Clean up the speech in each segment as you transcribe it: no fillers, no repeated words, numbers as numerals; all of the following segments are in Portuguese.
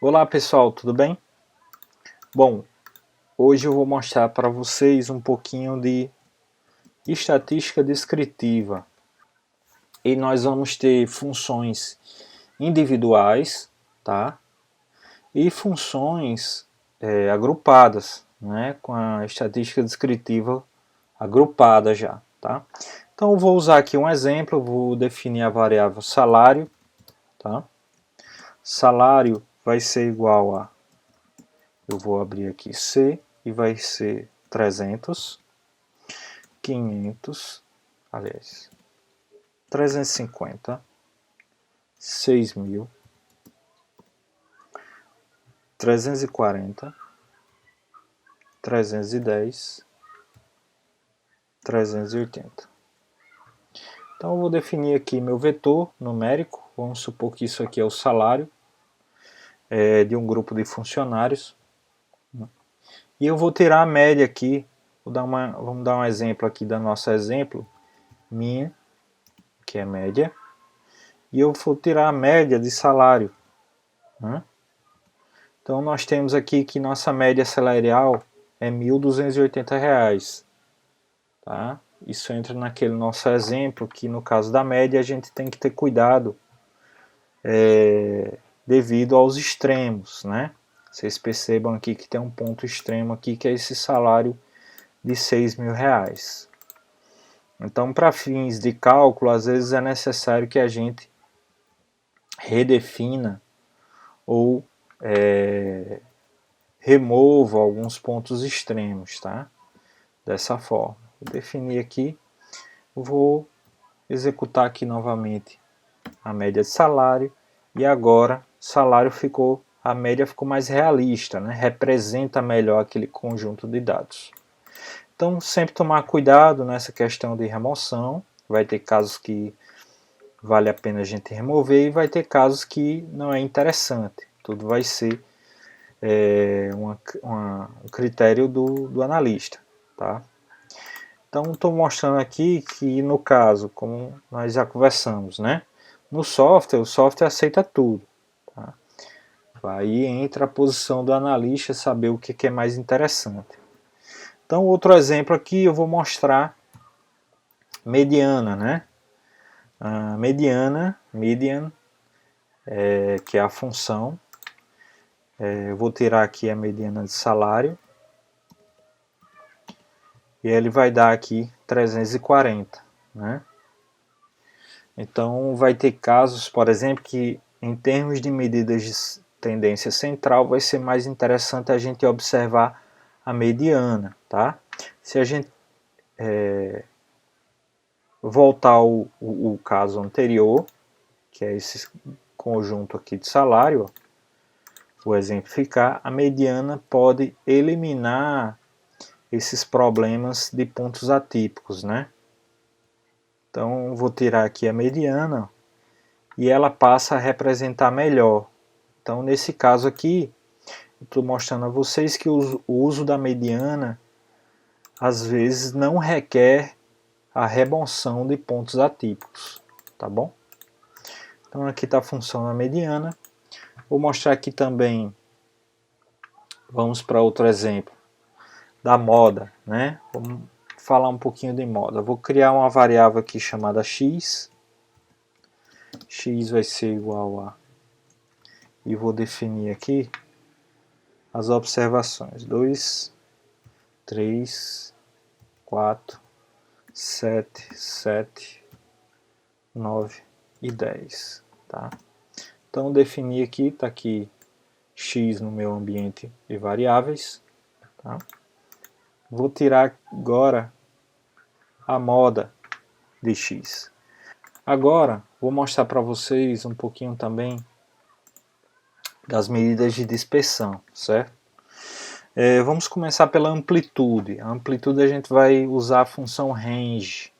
Olá pessoal, tudo bem? Bom, hoje eu vou mostrar para vocês um pouquinho de estatística descritiva. E nós vamos ter funções individuais, tá? E funções agrupadas, né? Com a estatística descritiva agrupada já, tá? Então eu vou usar aqui um exemplo, eu vou definir a variável salário, tá? Salário vai ser igual a, eu vou abrir aqui C, e vai ser 300, 500, aliás, 350, 6.000, 340, 310, 380. Então eu vou definir aqui meu vetor numérico, vamos supor que isso aqui é o salário de um grupo de funcionários. E eu vou tirar a média aqui, vamos dar um exemplo aqui do nosso exemplo, min, que é média, e eu vou tirar a média de salário. Então nós temos aqui que nossa média salarial é R$ 1.280. Tá? Isso entra naquele nosso exemplo que no caso da média a gente tem que ter cuidado devido aos extremos, né? Vocês percebam aqui que tem um ponto extremo aqui que é esse salário de R$ 6.000. Então, para fins de cálculo, às vezes é necessário que a gente redefina ou remova alguns pontos extremos, tá? Dessa forma. Vou definir aqui, vou executar aqui novamente a média de salário e agora salário ficou, a média ficou mais realista, né? Representa melhor aquele conjunto de dados. Então sempre tomar cuidado nessa questão de remoção, vai ter casos que vale a pena a gente remover e vai ter casos que não é interessante, tudo vai ser um critério do analista, tá? Então estou mostrando aqui que no caso, como nós já conversamos, né? No software, o software aceita tudo. Tá? Aí entra a posição do analista saber o que é mais interessante. Então outro exemplo aqui eu vou mostrar mediana, né? A median, que é a função. Eu vou tirar aqui a mediana de salário. E ele vai dar aqui 340, né? Então vai ter casos, por exemplo, que em termos de medidas de tendência central vai ser mais interessante a gente observar a mediana, tá? Se a gente voltar ao caso anterior, que é esse conjunto aqui de salário, vou exemplificar, a mediana pode eliminar esses problemas de pontos atípicos, né? Então vou tirar aqui a mediana e ela passa a representar melhor. Então nesse caso aqui, estou mostrando a vocês que o uso da mediana às vezes não requer a remoção de pontos atípicos, tá bom? Então aqui está a função da mediana. Vou mostrar aqui também, vamos para outro exemplo, da moda, né? Vamos falar um pouquinho de moda. Vou criar uma variável aqui chamada x. X vai ser igual a... E vou definir aqui as observações. 2, 3, 4, 7, 9 e 10. Tá? Então definir aqui, está aqui x no meu ambiente de variáveis. Tá? Vou tirar agora a moda de x. Agora vou mostrar para vocês um pouquinho também das medidas de dispersão, certo? Vamos começar pela amplitude. A amplitude a gente vai usar a função range,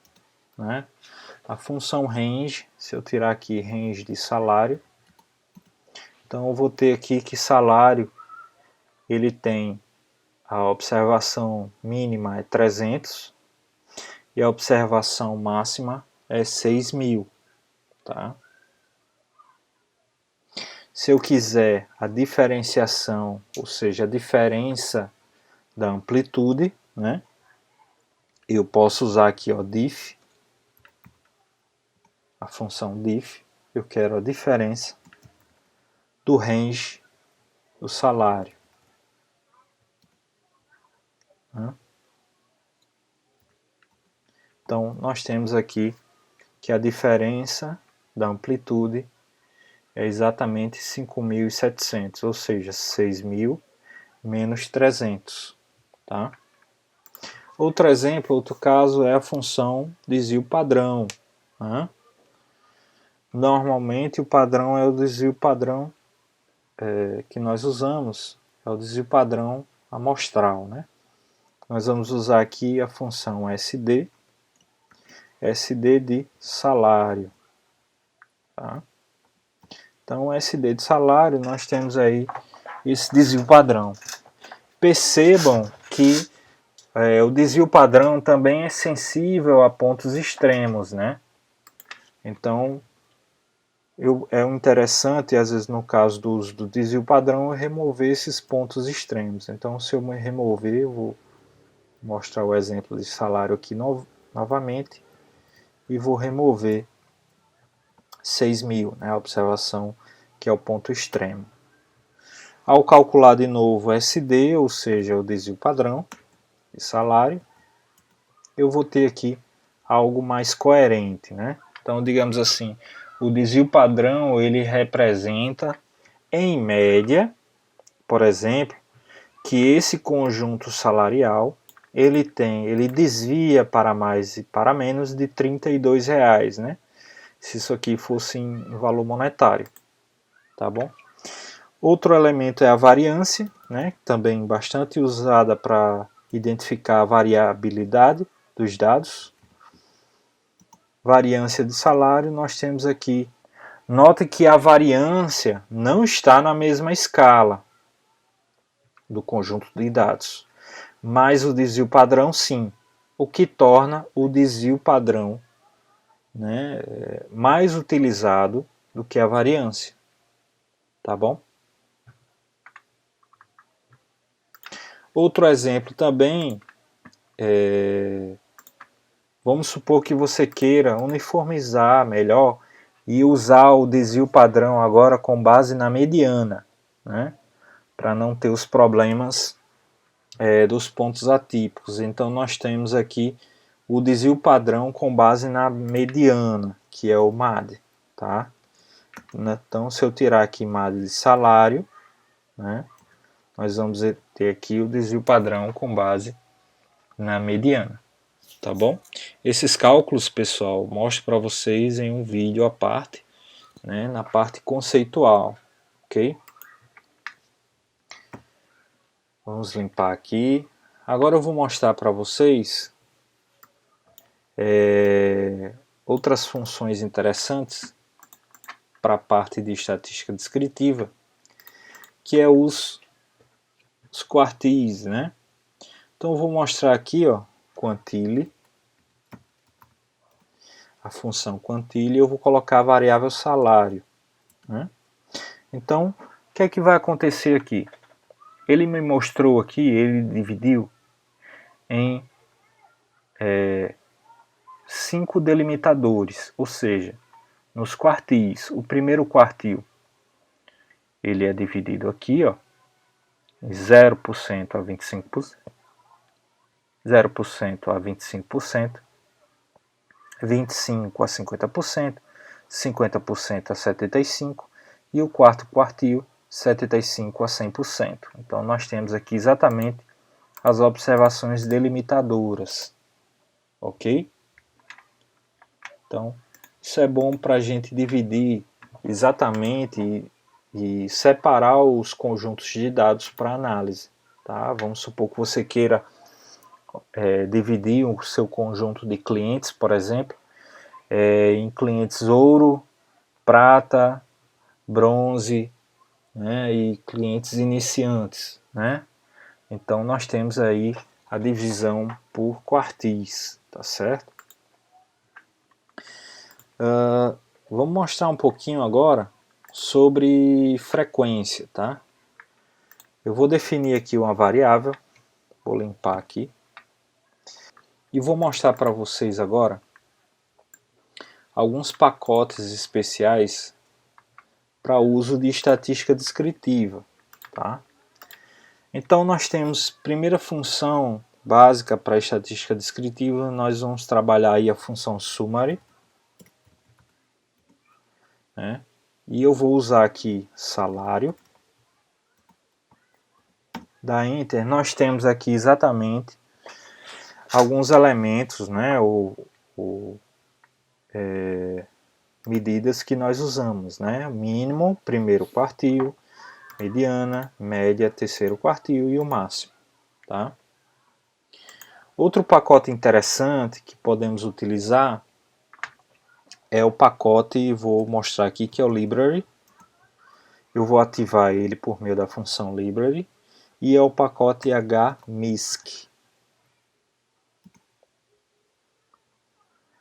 né? A função range, se eu tirar aqui range de salário, então eu vou ter aqui que salário ele tem a observação mínima é 300 e a observação máxima é 6.000, tá? Se eu quiser a diferenciação, ou seja, a diferença da amplitude, né? Eu posso usar aqui, ó, diff, a função diff, eu quero a diferença do range do salário. Né? Então, nós temos aqui que a diferença da amplitude é exatamente 5.700, ou seja, 6.000 menos 300. Tá? Outro exemplo, outro caso é a função desvio padrão. Né? Normalmente o padrão é o desvio padrão que nós usamos, é o desvio padrão amostral. Né? Nós vamos usar aqui a função SD, SD de salário. Tá? Então, SD de salário, nós temos aí esse desvio padrão. Percebam que o desvio padrão também é sensível a pontos extremos, né? Então, é interessante, às vezes, no caso do uso do desvio padrão, eu remover esses pontos extremos. Então, se eu me remover, eu vou mostrar o exemplo de salário aqui novamente e vou remover 6.000, né? A observação que é o ponto extremo. Ao calcular de novo SD, ou seja, o desvio padrão de salário, eu vou ter aqui algo mais coerente, né? Então, digamos assim, o desvio padrão ele representa, em média, por exemplo, que esse conjunto salarial ele desvia para mais e para menos de R$32, né? Se isso aqui fosse em valor monetário, tá bom? Outro elemento é a variância, né? Também bastante usada para identificar a variabilidade dos dados. Variância de salário, nós temos aqui. Note que a variância não está na mesma escala do conjunto de dados, mas o desvio padrão sim, o que torna o desvio padrão, né, mais utilizado do que a variância. Tá bom? Outro exemplo também vamos supor que você queira uniformizar melhor e usar o desvio padrão agora com base na mediana, né? Para não ter os problemas dos pontos atípicos. Então nós temos aqui o desvio padrão com base na mediana, que é o MAD. Tá? Então se eu tirar aqui MAD de salário, né, nós vamos ter aqui o desvio padrão com base na mediana. Tá bom? Esses cálculos, pessoal, mostro para vocês em um vídeo à parte, né, na parte conceitual, ok? Vamos limpar aqui. Agora eu vou mostrar para vocês outras funções interessantes para a parte de estatística descritiva, que é os quartis, né? Então eu vou mostrar aqui, ó, quantile, a função quantile, eu vou colocar a variável salário, né? Então, o que é que vai acontecer aqui? Ele me mostrou aqui, ele dividiu em 5 delimitadores, ou seja, nos quartis. O primeiro quartil ele é dividido aqui, ó, 0% a 25%, 0% a 25%, 25% a 50%, 50% a 75% e o quarto quartil 75% a 100%. Então nós temos aqui exatamente as observações delimitadoras, ok? Então isso é bom para a gente dividir exatamente e separar os conjuntos de dados para análise. Tá? Vamos supor que você queira dividir o seu conjunto de clientes, por exemplo, em clientes ouro, prata, bronze, né, e clientes iniciantes, né? Então nós temos aí a divisão por quartis, tá certo? Vamos mostrar um pouquinho agora sobre frequência, tá? Eu vou definir aqui uma variável, vou limpar aqui, e vou mostrar para vocês agora alguns pacotes especiais para uso de estatística descritiva, tá? Então nós temos primeira função básica para estatística descritiva, nós vamos trabalhar aí a função summary, né? E eu vou usar aqui salário. Da Enter nós temos aqui exatamente alguns elementos, né, medidas que nós usamos, né, mínimo, primeiro quartil, mediana, média, terceiro quartil e o máximo, tá? Outro pacote interessante que podemos utilizar é o pacote, vou mostrar aqui, que é o library. Eu vou ativar ele por meio da função library e é o pacote hmisc.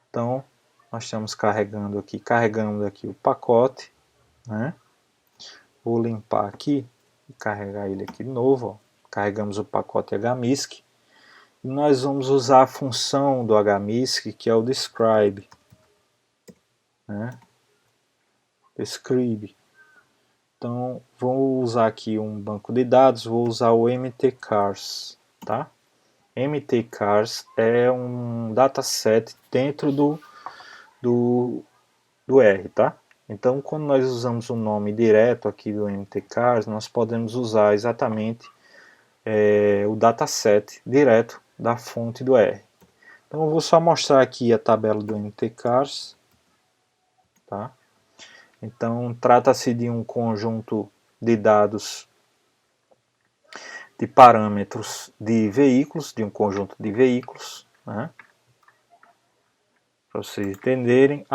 Então, nós estamos carregando aqui o pacote, né? Vou limpar aqui e carregar ele aqui de novo, ó. Carregamos o pacote hmisc e nós vamos usar a função do hmisc, que é o describe, né? Describe. Então, vou usar aqui um banco de dados, vou usar o mtcars, tá? mtcars é um dataset dentro do R, tá? Então, quando nós usamos o nome direto aqui do mtcars, nós podemos usar exatamente o dataset direto da fonte do R. Então, eu vou só mostrar aqui a tabela do mtcars, tá? Então, trata-se de um conjunto de dados de parâmetros de veículos, de um conjunto de veículos, né? Para vocês entenderem.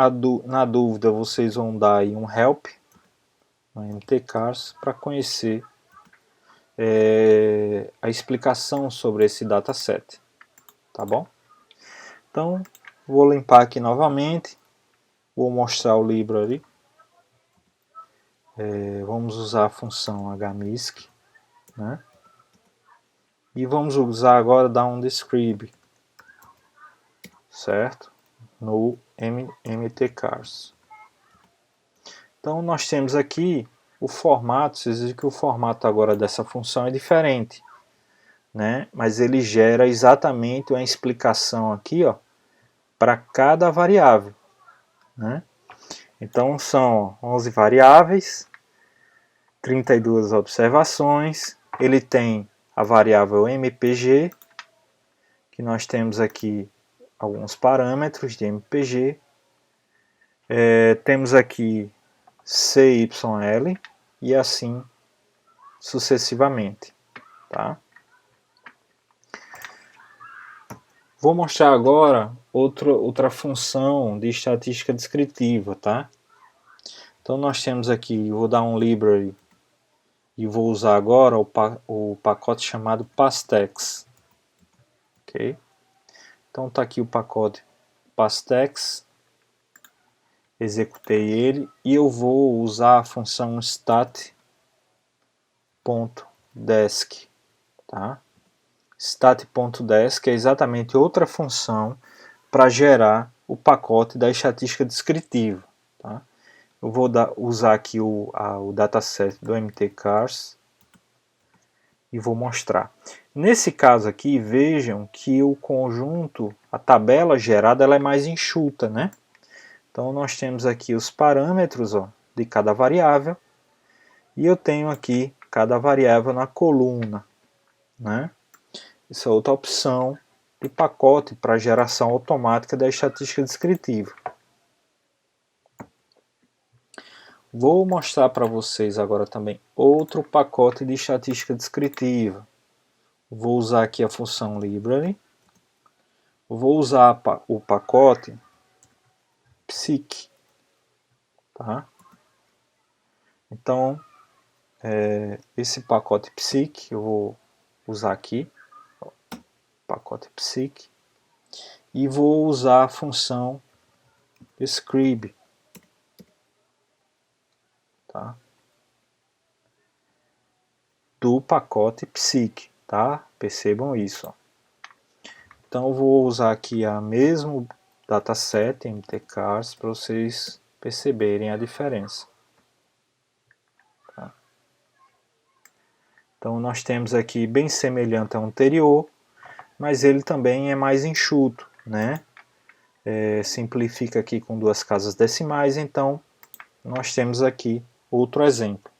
Na dúvida, vocês vão dar aí um help no mtcars para conhecer a explicação sobre esse dataset, tá bom? Então, vou limpar aqui novamente, vou mostrar o library. Vamos usar a função hmisc, né? E vamos usar agora dar um describe, certo? No mtcars. Então nós temos aqui o formato, vocês viram que o formato agora dessa função é diferente, né? Mas ele gera exatamente uma explicação aqui, ó, para cada variável, né? Então são 11 variáveis, 32 observações, ele tem a variável mpg, que nós temos aqui alguns parâmetros de mpg, temos aqui CYL e assim sucessivamente, tá? Vou mostrar agora outra função de estatística descritiva, tá? Então nós temos aqui, vou dar um library e vou usar agora o pacote chamado pastex, ok? Então está aqui o pacote pastex, executei ele e eu vou usar a função stat.desc, tá? Stat.desc é exatamente outra função para gerar o pacote da estatística descritiva, tá? Eu vou usar aqui o dataset do mtcars e vou mostrar. Nesse caso aqui, vejam que o conjunto, a tabela gerada, ela é mais enxuta, né? Então nós temos aqui os parâmetros, ó, de cada variável e eu tenho aqui cada variável na coluna, né? Essa é outra opção de pacote para geração automática da estatística descritiva. Vou mostrar para vocês agora também outro pacote de estatística descritiva. Vou usar aqui a função library. Vou usar o pacote psic, tá? Então, esse pacote psic eu vou usar aqui, pacote psic, e vou usar a função scrib, tá? Do pacote psic, tá? Percebam isso. Então eu vou usar aqui a mesmo dataset mtcars para vocês perceberem a diferença. Tá? Então nós temos aqui bem semelhante ao anterior, mas ele também é mais enxuto, né? Simplifica aqui com 2 casas decimais, então nós temos aqui outro exemplo.